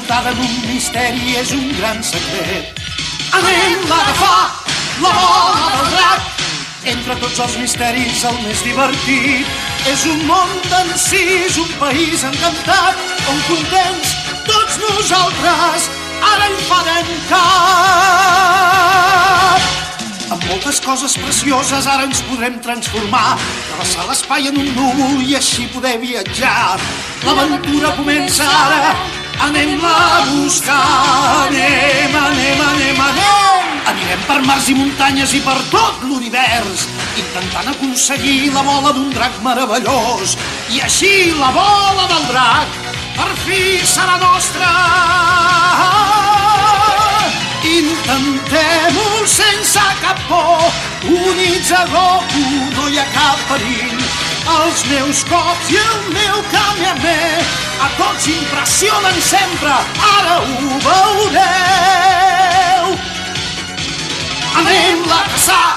envoltada d'un misteri, és un gran secret. Anem-la a agafar, la bola del drac. Entre tots els misteris el més divertit és un món d'encís, un país encantat on contents tots nosaltres ara hi farem cap. Amb moltes coses precioses ara ens podrem transformar, travessar l'espai en un núvol i així poder viatjar. L'aventura comença ara, anem-la a buscar. Anem. Anirem per mars i muntanyes i per tot l'univers, intentant aconseguir la bola d'un drac meravellós. I així la bola del drac per fi serà nostra. Intentem-ho sense cap por, units a Goku no hi ha cap perill. Els meus cops i el meu Kamehameha a tots impressionen sempre, ara ho veureu. Anem-la a caçar,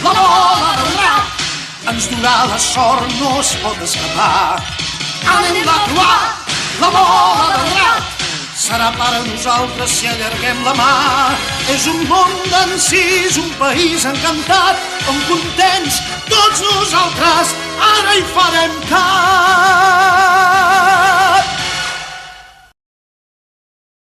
la bola del drac, ens durà la sort, no es pot escapar. Anem-la a trobar, la bola del drac, serà per a nosaltres si allarguem la mà. És un món d'encís, un país encantat, on contents tots nosaltres ara hi farem cap.